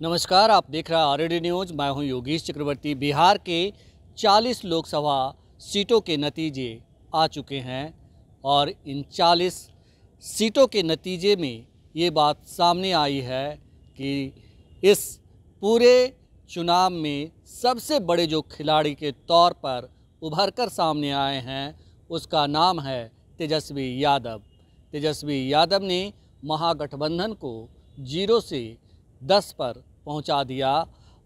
नमस्कार, आप देख रहे हैं आरएडी न्यूज़। मैं हूं योगेश चक्रवर्ती। बिहार के 40 लोकसभा सीटों के नतीजे आ चुके हैं और इन 40 सीटों के नतीजे में ये बात सामने आई है कि इस पूरे चुनाव में सबसे बड़े जो खिलाड़ी के तौर पर उभर कर सामने आए हैं उसका नाम है तेजस्वी यादव। तेजस्वी यादव ने महागठबंधन को 0 से 10 पर पहुंचा दिया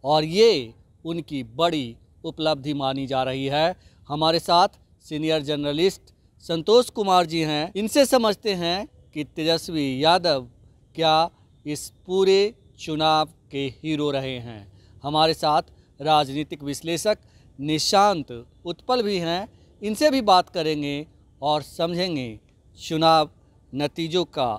और ये उनकी बड़ी उपलब्धि मानी जा रही है। हमारे साथ सीनियर जर्नलिस्ट संतोष कुमार जी हैं। इनसे समझते हैं कि तेजस्वी यादव क्या इस पूरे चुनाव के हीरो रहे हैं। हमारे साथ राजनीतिक विश्लेषक निशांत उत्पल भी हैं। इनसे भी बात करेंगे और समझेंगे चुनाव नतीजों का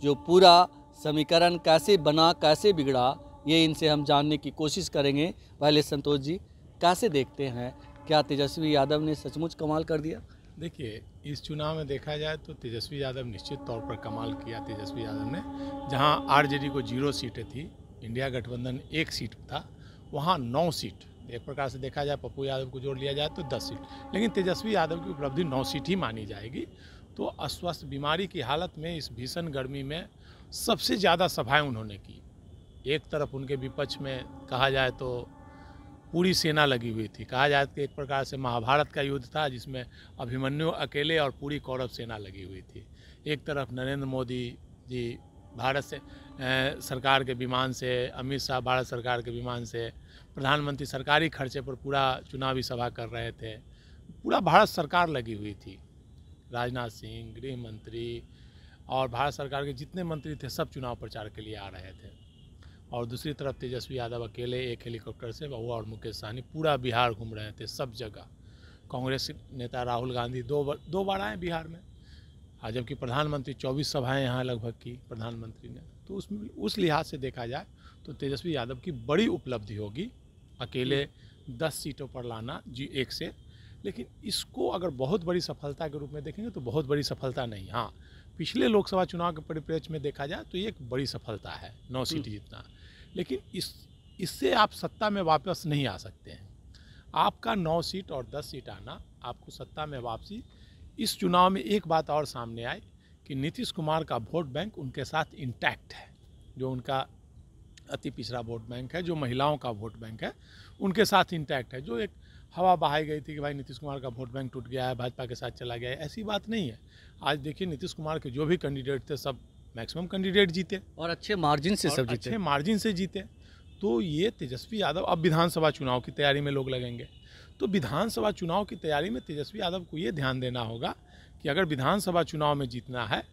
जो पूरा समीकरण कैसे बना, कैसे बिगड़ा, ये इनसे हम जानने की कोशिश करेंगे। पहले संतोष जी, कैसे देखते हैं, क्या तेजस्वी यादव ने सचमुच कमाल कर दिया? देखिए, इस चुनाव में देखा जाए तो तेजस्वी यादव निश्चित तौर पर कमाल किया। तेजस्वी यादव ने जहां आरजेडी को 0 सीटें थी, इंडिया गठबंधन 1 सीट था, वहां 9 सीट, एक प्रकार से देखा जाए पप्पू यादव को जोड़ लिया जाए तो 10 सीट, लेकिन तेजस्वी यादव की उपलब्धि 9 सीट ही मानी जाएगी। तो अस्वस्थ बीमारी की हालत में इस भीषण गर्मी में सबसे ज़्यादा सभाएं उन्होंने की। एक तरफ उनके विपक्ष में कहा जाए तो पूरी सेना लगी हुई थी। कहा जाए कि एक प्रकार से महाभारत का युद्ध था जिसमें अभिमन्यु अकेले और पूरी कौरव सेना लगी हुई थी। एक तरफ नरेंद्र मोदी जी भारत से सरकार के विमान से, अमित शाह भारत सरकार के विमान से, प्रधानमंत्री सरकारी खर्चे पर पूरा चुनावी सभा कर रहे थे। पूरा भारत सरकार लगी हुई थी। राजनाथ सिंह, गृह मंत्री और भारत सरकार के जितने मंत्री थे सब चुनाव प्रचार के लिए आ रहे थे। और दूसरी तरफ तेजस्वी यादव अकेले एक हेलीकॉप्टर से, वो और मुकेश सहनी पूरा बिहार घूम रहे थे, सब जगह। कांग्रेस नेता राहुल गांधी दो बार आए बिहार में, आज जबकि प्रधानमंत्री 24 सभाएं यहाँ लगभग की प्रधानमंत्री ने। तो उस लिहाज से देखा जाए तो तेजस्वी यादव की बड़ी उपलब्धि होगी अकेले 10 सीटों पर लाना G1 से। लेकिन इसको अगर बहुत बड़ी सफलता के रूप में देखेंगे तो बहुत बड़ी सफलता नहीं। हाँ, पिछले लोकसभा चुनाव के परिप्रेक्ष्य में देखा जाए तो ये एक बड़ी सफलता है, 9 सीट जीतना। लेकिन इससे आप सत्ता में वापस नहीं आ सकते हैं। आपका 9 सीट और 10 सीट आना, आपको सत्ता में वापसी। इस चुनाव में एक बात और सामने आई कि नीतीश कुमार का वोट बैंक उनके साथ इंटैक्ट है। जो उनका अति पिछड़ा वोट बैंक है, जो महिलाओं का वोट बैंक है, उनके साथ इंटैक्ट है। जो एक हवा बहाई गई थी कि भाई नीतीश कुमार का वोट बैंक टूट गया है, भाजपा के साथ चला गया है, ऐसी बात नहीं है। आज देखिए, नीतीश कुमार के जो भी कैंडिडेट थे सब मैक्सिमम कैंडिडेट जीते और अच्छे मार्जिन से सब जीते। अच्छे मार्जिन से जीते। तो ये तेजस्वी यादव, अब विधानसभा चुनाव की तैयारी में लोग लगेंगे, तो विधानसभा चुनाव की तैयारी में तेजस्वी यादव को ये ध्यान देना होगा कि अगर विधानसभा चुनाव में जीतना है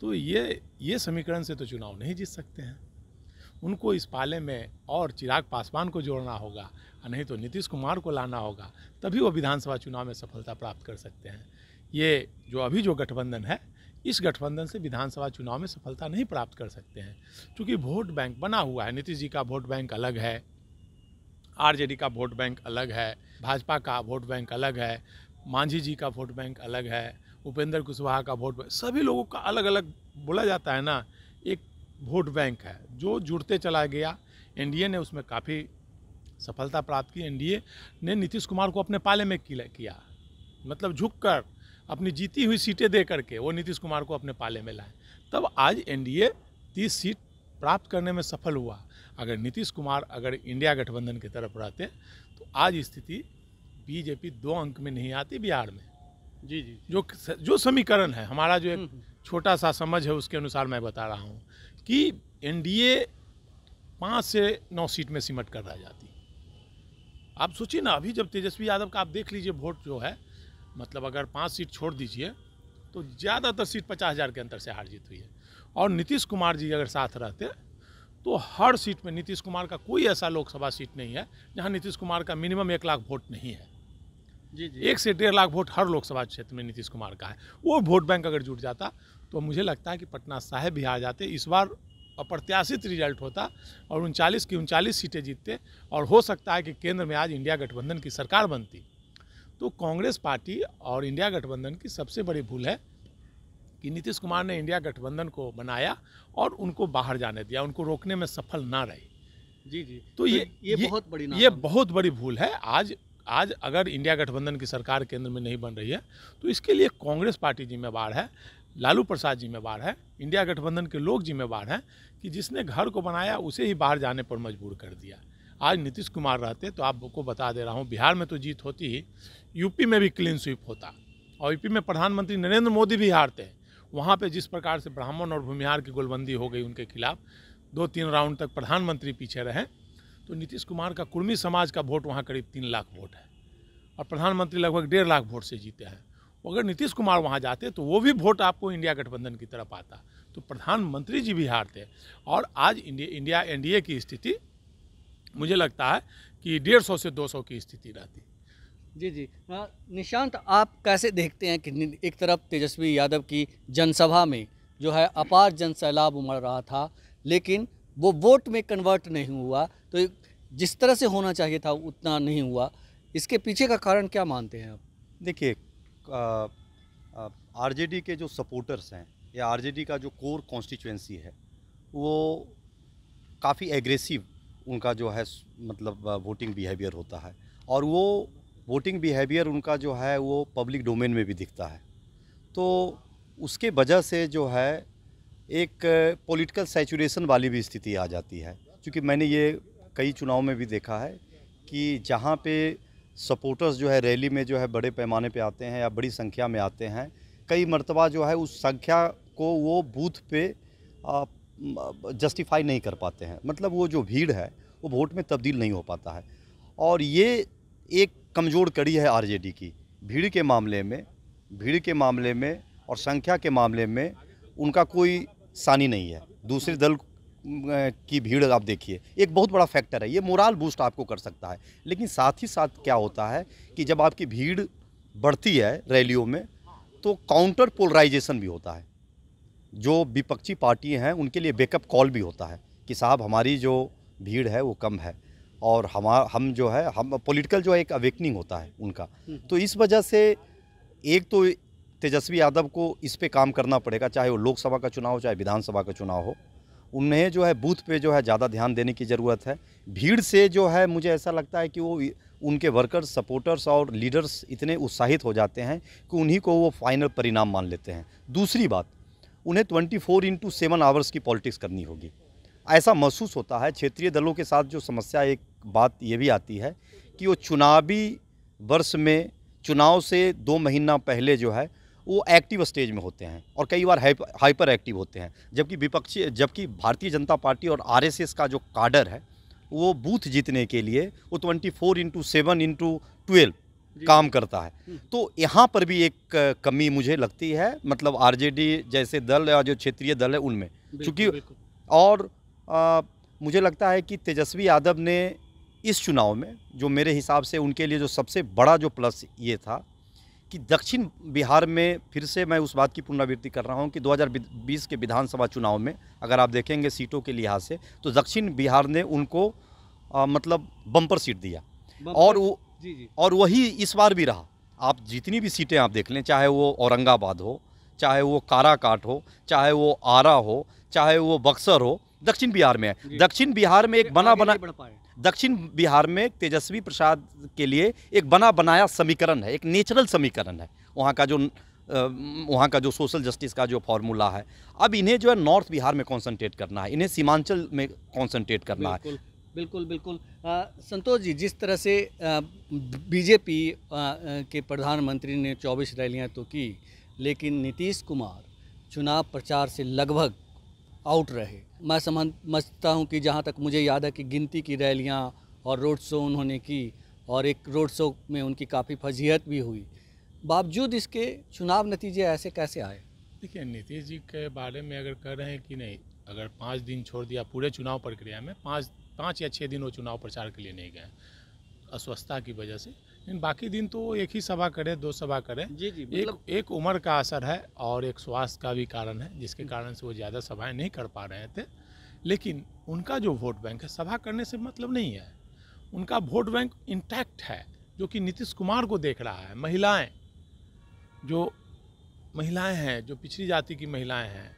तो ये समीकरण से तो चुनाव नहीं जीत सकते हैं। उनको इस पाले में और चिराग पासवान को जोड़ना होगा, नहीं तो नीतीश कुमार को लाना होगा, तभी वो विधानसभा चुनाव में सफलता प्राप्त कर सकते हैं। ये जो अभी जो गठबंधन है, इस गठबंधन से विधानसभा चुनाव में सफलता नहीं प्राप्त कर सकते हैं, क्योंकि वोट बैंक बना हुआ है। नीतीश जी का वोट बैंक अलग है, आरजेडी का वोट बैंक अलग है, भाजपा का वोट बैंक अलग है, मांझी जी का वोट बैंक अलग है, उपेंद्र कुशवाहा का वोट बैंक, सभी लोगों का अलग अलग बोला जाता है ना, एक वोट बैंक है जो जुड़ते चला गया। एनडीए ने उसमें काफ़ी सफलता प्राप्त की। एनडीए ने नीतीश कुमार को अपने पाले में किया, मतलब झुककर अपनी जीती हुई सीटें दे करके वो नीतीश कुमार को अपने पाले में लाए। तब आज एनडीए 30 सीट प्राप्त करने में सफल हुआ। अगर नीतीश कुमार अगर इंडिया गठबंधन की तरफ रहते तो आज स्थिति बीजेपी 2 अंक में नहीं आती बिहार में। जी, जो समीकरण है हमारा, जो एक छोटा सा समझ है, उसके अनुसार मैं बता रहा हूँ कि एनडीए 5 से 9 सीट में सिमट कर रह जाती। आप सोचिए ना, अभी जब तेजस्वी यादव का आप देख लीजिए वोट जो है, मतलब अगर 5 सीट छोड़ दीजिए तो ज़्यादातर सीट 50,000 के अंतर से हार जीत हुई है। और नीतीश कुमार जी अगर साथ रहते तो हर सीट में, नीतीश कुमार का कोई ऐसा लोकसभा सीट नहीं है जहां नीतीश कुमार का मिनिमम 1 लाख वोट नहीं है। जी, 1 से 1.5 लाख वोट हर लोकसभा क्षेत्र में नीतीश कुमार का है। वो वोट बैंक अगर जुट जाता तो मुझे लगता है कि पटना साहिब भी आ जाते। इस बार अप्रत्याशित रिजल्ट होता और 39 की 39 सीटें जीतते, और हो सकता है कि केंद्र में आज इंडिया गठबंधन की सरकार बनती। तो कांग्रेस पार्टी और इंडिया गठबंधन की सबसे बड़ी भूल है कि नीतीश कुमार ने इंडिया गठबंधन को बनाया और उनको बाहर जाने दिया, उनको रोकने में सफल ना रही। जी जी। तो ये बहुत बड़ी ये नाकामी। बहुत बड़ी भूल है। आज अगर इंडिया गठबंधन की सरकार केंद्र में नहीं बन रही है तो इसके लिए कांग्रेस पार्टी जिम्मेवार है, लालू प्रसाद जिम्मेवार है, इंडिया गठबंधन के लोग जिम्मेवार हैं कि जिसने घर को बनाया उसे ही बाहर जाने पर मजबूर कर दिया। आज नीतीश कुमार रहते तो आपको बता दे रहा हूँ, बिहार में तो जीत होती ही, यूपी में भी क्लीन स्वीप होता और यूपी में प्रधानमंत्री नरेंद्र मोदी भी हारते हैं। वहाँ पे जिस प्रकार से ब्राह्मण और भूमिहार की गोलबंदी हो गई उनके खिलाफ, 2-3 राउंड तक प्रधानमंत्री पीछे रहे, तो नीतीश कुमार का कुर्मी समाज का वोट वहाँ करीब 3 लाख वोट है और प्रधानमंत्री लगभग 1.5 लाख वोट से जीते हैं। अगर नीतीश कुमार वहाँ जाते तो वो भी वोट आपको इंडिया गठबंधन की तरफ आता, तो प्रधानमंत्री जी भी हारते। और आज इंडिया एनडीए की स्थिति मुझे लगता है कि 150 से 200 की स्थिति रहती। जी जी। निशांत, आप कैसे देखते हैं कि एक तरफ तेजस्वी यादव की जनसभा में जो है अपार जन सैलाब उमड़ रहा था, लेकिन वो वोट में कन्वर्ट नहीं हुआ, तो जिस तरह से होना चाहिए था उतना नहीं हुआ। इसके पीछे का कारण क्या मानते हैं आप? देखिए, आरजेडी के जो सपोर्टर्स हैं या आरजेडी का जो कोर कॉन्स्टिट्यूएंसी है वो काफ़ी एग्रेसिव उनका जो है मतलब वोटिंग बिहेवियर होता है, और वो वोटिंग बिहेवियर उनका जो है वो पब्लिक डोमेन में भी दिखता है। तो उसके वजह से जो है एक पॉलिटिकल सैचुरेशन वाली भी स्थिति आ जाती है, क्योंकि मैंने ये कई चुनाव में भी देखा है कि जहाँ पे सपोर्टर्स जो है रैली में जो है बड़े पैमाने पे आते हैं या बड़ी संख्या में आते हैं, कई मर्तबा जो है उस संख्या को वो बूथ पे जस्टिफाई नहीं कर पाते हैं, मतलब वो जो भीड़ है वो वोट में तब्दील नहीं हो पाता है। और ये एक कमज़ोर कड़ी है आरजेडी की, भीड़ के मामले में और संख्या के मामले में उनका कोई सानी नहीं है। दूसरे दल की भीड़ आप देखिए, एक बहुत बड़ा फैक्टर है, ये मोरल बूस्ट आपको कर सकता है। लेकिन साथ ही साथ क्या होता है कि जब आपकी भीड़ बढ़ती है रैलियों में तो काउंटर पोलराइजेशन भी होता है। जो विपक्षी पार्टी हैं उनके लिए बैकअप कॉल भी होता है कि साहब हमारी जो भीड़ है वो कम है और हम जो है हम पॉलिटिकल जो है एक अवेकनिंग होता है उनका। तो इस वजह से एक तो तेजस्वी यादव को इस पे काम करना पड़ेगा, चाहे वो लोकसभा का चुनाव हो चाहे विधानसभा का चुनाव हो। उन्हें जो है बूथ पे जो है ज़्यादा ध्यान देने की ज़रूरत है। भीड़ से जो है मुझे ऐसा लगता है कि वो उनके वर्कर्स, सपोर्टर्स और लीडर्स इतने उत्साहित हो जाते हैं कि उन्हीं को वो फाइनल परिणाम मान लेते हैं। दूसरी बात, उन्हें 24/7 आवर्स की पॉलिटिक्स करनी होगी, ऐसा महसूस होता है। क्षेत्रीय दलों के साथ जो समस्या, एक बात ये भी आती है कि वो चुनावी वर्ष में चुनाव से 2 महीना पहले जो है वो एक्टिव स्टेज में होते हैं और कई बार हाइपर एक्टिव होते हैं, जबकि भारतीय जनता पार्टी और आरएसएस का जो काडर है वो बूथ जीतने के लिए वो 24/7/12 काम करता है। तो यहाँ पर भी एक कमी मुझे लगती है, मतलब आरजेडी जैसे दल या जो क्षेत्रीय दल है उनमें, क्योंकि और मुझे लगता है कि तेजस्वी यादव ने इस चुनाव में जो मेरे हिसाब से उनके लिए जो सबसे बड़ा जो प्लस ये था कि दक्षिण बिहार में, फिर से मैं उस बात की पुनरावृत्ति कर रहा हूँ कि 2020 के विधानसभा चुनाव में अगर आप देखेंगे सीटों के लिहाज से तो दक्षिण बिहार ने उनको मतलब बम्पर सीट दिया और वही इस बार भी रहा। आप जितनी भी सीटें आप देख लें, चाहे वो औरंगाबाद हो, चाहे वो काराकाट हो, चाहे वो आरा हो, चाहे वो बक्सर हो, दक्षिण बिहार में है। दक्षिण बिहार में एक दक्षिण बिहार में तेजस्वी प्रसाद के लिए एक बना बनाया समीकरण है, एक नेचुरल समीकरण है वहाँ का जो सोशल जस्टिस का जो फॉर्मूला है। अब इन्हें जो है नॉर्थ बिहार में कॉन्सेंट्रेट करना है, इन्हें सीमांचल में कॉन्सेंट्रेट करना है। बिल्कुल। संतोष जी, जिस तरह से बीजेपी के प्रधानमंत्री ने 24 रैलियां तो की, लेकिन नीतीश कुमार चुनाव प्रचार से लगभग आउट रहे। मैं समझता हूं कि जहां तक मुझे याद है कि गिनती की रैलियां और रोड शो उन्होंने की और एक रोड शो में उनकी काफ़ी फजीहत भी हुई। बावजूद इसके चुनाव नतीजे ऐसे कैसे आए? देखिए, नीतीश जी के बारे में अगर कह रहे हैं कि नहीं, अगर 5 दिन छोड़ दिया पूरे चुनाव प्रक्रिया में, 5 या 6 दिन वो चुनाव प्रचार के लिए नहीं गए अस्वस्थता की वजह से, लेकिन बाकी दिन तो एक ही सभा करे, 2 सभा करे। जी मतलब एक उम्र का असर है और एक स्वास्थ्य का भी कारण है जिसके कारण से वो ज़्यादा सभाएं नहीं कर पा रहे थे। लेकिन उनका जो वोट बैंक है, सभा करने से मतलब नहीं है, उनका वोट बैंक इंटैक्ट है, जो कि नीतीश कुमार को देख रहा है। महिलाएं हैं, जो पिछड़ी जाति की महिलाएं हैं,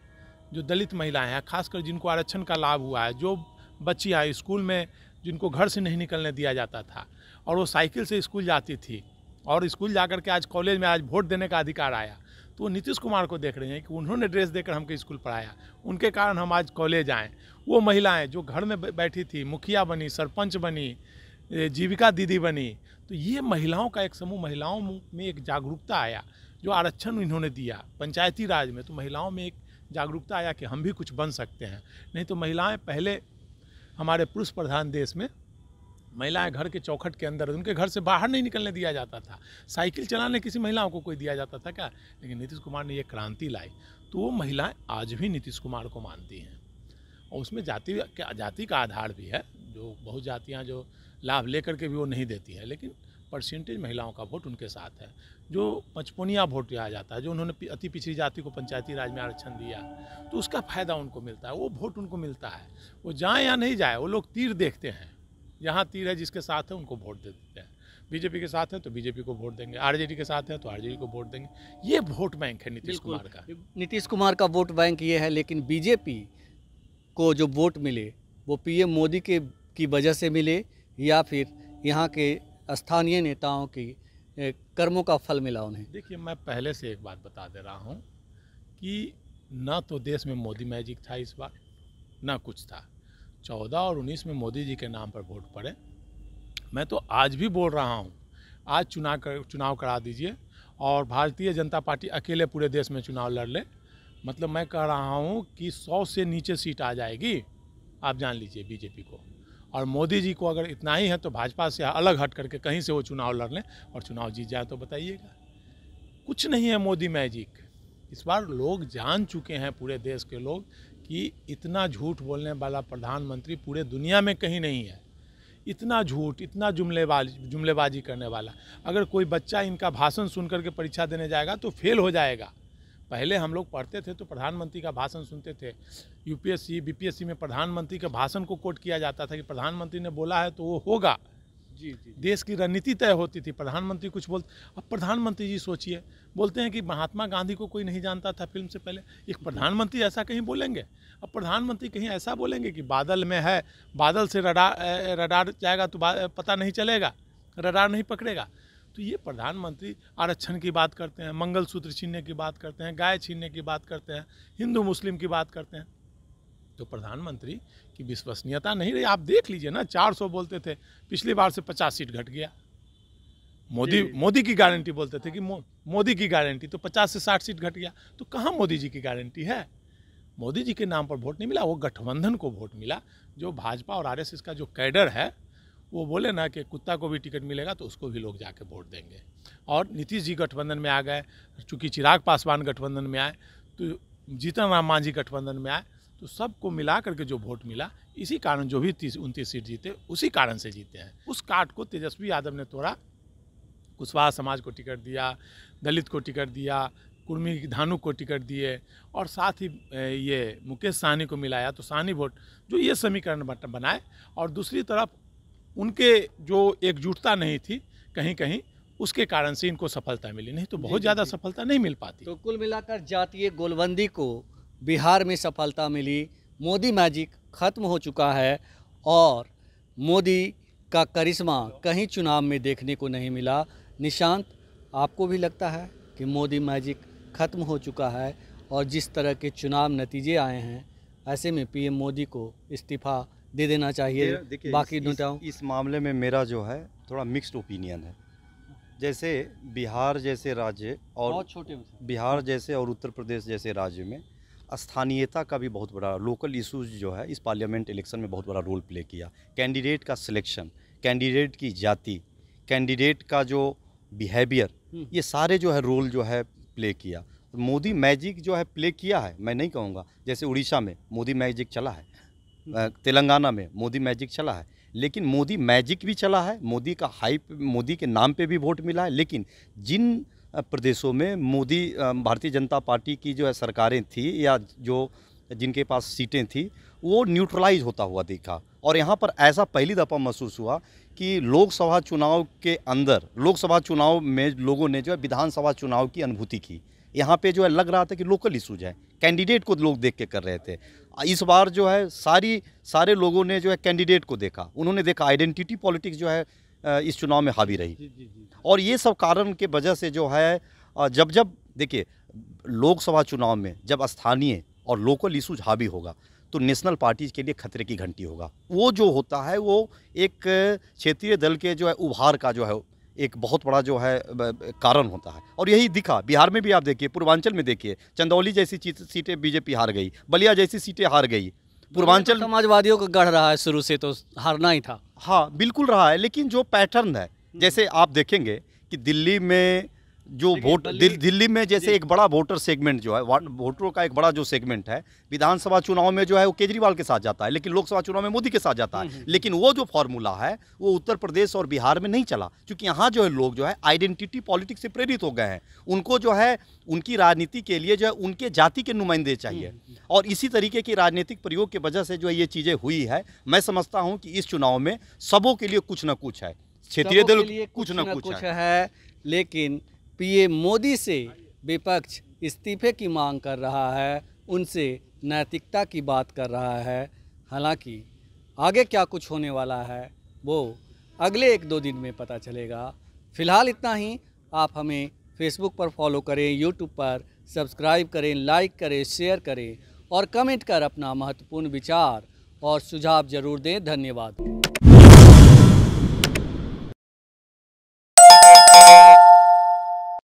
जो दलित महिलाएं हैं, खासकर जिनको आरक्षण का लाभ हुआ है, जो बच्चियाँ स्कूल में जिनको घर से नहीं निकलने दिया जाता था और वो साइकिल से स्कूल जाती थी और स्कूल जाकर के आज कॉलेज में आज वोट देने का अधिकार आया, तो वो नीतीश कुमार को देख रहे हैं कि उन्होंने ड्रेस देकर हमको स्कूल पढ़ाया, उनके कारण हम आज कॉलेज आए। वो महिलाएं जो घर में बैठी थी, मुखिया बनी, सरपंच बनी, जीविका दीदी बनी, तो ये महिलाओं का एक समूह, महिलाओं में एक जागरूकता आया। जो आरक्षण इन्होंने दिया पंचायती राज में, तो महिलाओं में एक जागरूकता आया कि हम भी कुछ बन सकते हैं। नहीं तो महिलाएं पहले हमारे पुरुष प्रधान देश में महिलाएं घर के चौखट के अंदर, उनके घर से बाहर नहीं निकलने दिया जाता था। साइकिल चलाने किसी महिलाओं को कोई दिया जाता था क्या? लेकिन नीतीश कुमार ने ये क्रांति लाई, तो वो महिलाएं आज भी नीतीश कुमार को मानती हैं। और उसमें जाति का आधार भी है, जो बहुत जातियाँ जो लाभ लेकर के भी वो नहीं देती है, लेकिन परसेंटेज महिलाओं का वोट उनके साथ है। जो 55 वोट दिया जाता है, जो उन्होंने अति पिछड़ी जाति को पंचायती राज में आरक्षण दिया, तो उसका फायदा उनको मिलता है, वो वोट उनको मिलता है। वो जाए या नहीं जाए, वो लोग तीर देखते हैं, यहाँ तीर है जिसके साथ है उनको वोट दे देते हैं। बीजेपी के साथ है तो बीजेपी को वोट देंगे, आरजेडी के साथ है तो आरजेडी को वोट देंगे। ये वोट बैंक है नीतीश कुमार का। नीतीश कुमार का वोट बैंक ये है, लेकिन बीजेपी को जो वोट मिले वो पीएम मोदी की वजह से मिले या फिर यहाँ के स्थानीय नेताओं की कर्मों का फल मिला उन्हें? देखिए, मैं पहले से एक बात बता दे रहा हूँ कि ना तो देश में मोदी मैजिक था इस बार, ना कुछ था। 14 और 19 में मोदी जी के नाम पर वोट पड़े। मैं तो आज भी बोल रहा हूँ, आज चुनाव करा दीजिए और भारतीय जनता पार्टी अकेले पूरे देश में चुनाव लड़ ले। मतलब मैं कह रहा हूँ कि 100 से नीचे सीट आ जाएगी, आप जान लीजिए बीजेपी को। और मोदी जी को अगर इतना ही है तो भाजपा से अलग हट करके कहीं से वो चुनाव लड़ लें और चुनाव जीत जाए तो बताइएगा। कुछ नहीं है मोदी मैजिक। इस बार लोग जान चुके हैं, पूरे देश के लोग, कि इतना झूठ बोलने वाला प्रधानमंत्री पूरे दुनिया में कहीं नहीं है। इतना झूठ, इतना जुमलेबाजी करने वाला। अगर कोई बच्चा इनका भाषण सुन करके परीक्षा देने जाएगा तो फेल हो जाएगा। पहले हम लोग पढ़ते थे तो प्रधानमंत्री का भाषण सुनते थे। यूपीएससी, बीपीएससी में प्रधानमंत्री के भाषण को कोट किया जाता था कि प्रधानमंत्री ने बोला है तो वो होगा। जी जी। देश की रणनीति तय होती थी, प्रधानमंत्री कुछ बोलते। अब प्रधानमंत्री जी सोचिए, बोलते हैं कि महात्मा गांधी को कोई नहीं जानता था फिल्म से पहले, एक प्रधानमंत्री ऐसा कहीं बोलेंगे? अब प्रधानमंत्री कहीं ऐसा बोलेंगे कि बादल में है, बादल से रडार जाएगा तो पता नहीं चलेगा, रडार नहीं पकड़ेगा। तो ये प्रधानमंत्री आरक्षण की बात करते हैं, मंगलसूत्र छीनने की बात करते हैं, गाय छीनने की बात करते हैं, हिंदू मुस्लिम की बात करते हैं। तो प्रधानमंत्री की विश्वसनीयता नहीं रही। आप देख लीजिए ना, 400 बोलते थे, पिछली बार से 50 सीट घट गया। मोदी की गारंटी बोलते थे कि मोदी की गारंटी, तो 50 से 60 सीट घट गया। तो कहाँ मोदी जी की गारंटी है? मोदी जी के नाम पर वोट नहीं मिला, वो गठबंधन को वोट मिला। जो भाजपा और आरएसएस का जो कैडर है, वो बोले ना कि कुत्ता को भी टिकट मिलेगा तो उसको भी लोग जाके वोट देंगे। और नीतीश जी गठबंधन में आ गए, चूँकि चिराग पासवान गठबंधन में आए, तो जीतन राम मांझी गठबंधन में आए, तो सबको मिला करके जो वोट मिला, इसी कारण जो भी 29 सीट जीते, उसी कारण से जीते हैं। उस काट को तेजस्वी यादव ने तोड़ा। कुशवाहा समाज को टिकट दिया, दलित को टिकट दिया, कुर्मी धानु को टिकट दिए, और साथ ही ये मुकेश सहनी को मिलाया, तो सहनी वोट, जो ये समीकरण बनाए। और दूसरी तरफ उनके जो एकजुटता नहीं थी कहीं कहीं, उसके कारण से इनको सफलता मिली, नहीं तो बहुत ज़्यादा सफलता नहीं मिल पाती। तो कुल मिलाकर जातीय गोलबंदी को बिहार में सफलता मिली। मोदी मैजिक खत्म हो चुका है और मोदी का करिश्मा कहीं चुनाव में देखने को नहीं मिला। निशांत, आपको भी लगता है कि मोदी मैजिक खत्म हो चुका है और जिस तरह के चुनाव नतीजे आए हैं, ऐसे में पीएम मोदी को इस्तीफा दे देना चाहिए? बाकी नेताओं, इस मामले में मेरा जो है थोड़ा मिक्स्ड ओपिनियन है। जैसे बिहार जैसे राज्य और बिहार जैसे और उत्तर प्रदेश जैसे राज्य में स्थानीयता का भी बहुत बड़ा, लोकल इश्यूज जो है इस पार्लियामेंट इलेक्शन में बहुत बड़ा रोल प्ले किया। कैंडिडेट का सिलेक्शन, कैंडिडेट की जाति, कैंडिडेट का जो बिहेवियर, ये सारे जो है रोल जो है प्ले किया। मोदी मैजिक जो है प्ले किया है, मैं नहीं कहूँगा। जैसे उड़ीसा में मोदी मैजिक चला है, तेलंगाना में मोदी मैजिक चला है, लेकिन मोदी मैजिक भी चला है, मोदी का हाइप, मोदी के नाम पे भी वोट मिला है। लेकिन जिन प्रदेशों में मोदी भारतीय जनता पार्टी की जो है सरकारें थी या जो जिनके पास सीटें थी, वो न्यूट्रलाइज होता हुआ दिखा। और यहाँ पर ऐसा पहली दफ़ा महसूस हुआ कि लोकसभा चुनाव के अंदर, लोकसभा चुनाव में लोगों ने जो है विधानसभा चुनाव की अनुभूति की। यहाँ पे जो है लग रहा था कि लोकल इशूज है, कैंडिडेट को लोग देख के कर रहे थे। इस बार जो है सारे लोगों ने जो है कैंडिडेट को देखा, उन्होंने देखा आइडेंटिटी पॉलिटिक्स जो है इस चुनाव में हावी रही। और ये सब कारण के वजह से जो है जब देखिए लोकसभा चुनाव में जब स्थानीय और लोकल इशूज हावी होगा तो नेशनल पार्टीज के लिए खतरे की घंटी होगा। वो जो होता है वो एक क्षेत्रीय दल के जो है उभार का जो है एक बहुत बड़ा जो है कारण होता है। और यही दिखा बिहार में भी, आप देखिए पूर्वांचल में देखिए चंदौली जैसी सीटें बीजेपी हार गई, बलिया जैसी सीटें हार गई। पूर्वांचल समाजवादियों को गढ़ रहा है, शुरू से तो हारना ही था। हाँ बिल्कुल रहा है, लेकिन जो पैटर्न है जैसे आप देखेंगे कि दिल्ली में जो वोट दिल्ली में जैसे एक बड़ा वोटर सेगमेंट जो है, वोटरों का एक बड़ा जो सेगमेंट है विधानसभा चुनाव में जो है वो केजरीवाल के साथ जाता है, लेकिन लोकसभा चुनाव में मोदी के साथ जाता है। लेकिन वो जो फॉर्मूला है वो उत्तर प्रदेश और बिहार में नहीं चला, क्योंकि यहाँ जो है लोग जो है आइडेंटिटी पॉलिटिक्स से प्रेरित हो गए हैं। उनको जो है उनकी राजनीति के लिए जो है उनके जाति के नुमाइंदे चाहिए, और इसी तरीके की राजनीतिक प्रयोग की वजह से जो है ये चीज़ें हुई है। मैं समझता हूँ कि इस चुनाव में सबों के लिए कुछ न कुछ है, क्षेत्रीय दल कुछ न कुछ है। लेकिन पीएम मोदी से विपक्ष इस्तीफे की मांग कर रहा है, उनसे नैतिकता की बात कर रहा है। हालांकि आगे क्या कुछ होने वाला है वो अगले 1-2 दिन में पता चलेगा। फ़िलहाल इतना ही। आप हमें फेसबुक पर फॉलो करें, यूट्यूब पर सब्सक्राइब करें, लाइक करें, शेयर करें और कमेंट कर अपना महत्वपूर्ण विचार और सुझाव ज़रूर दें। धन्यवाद।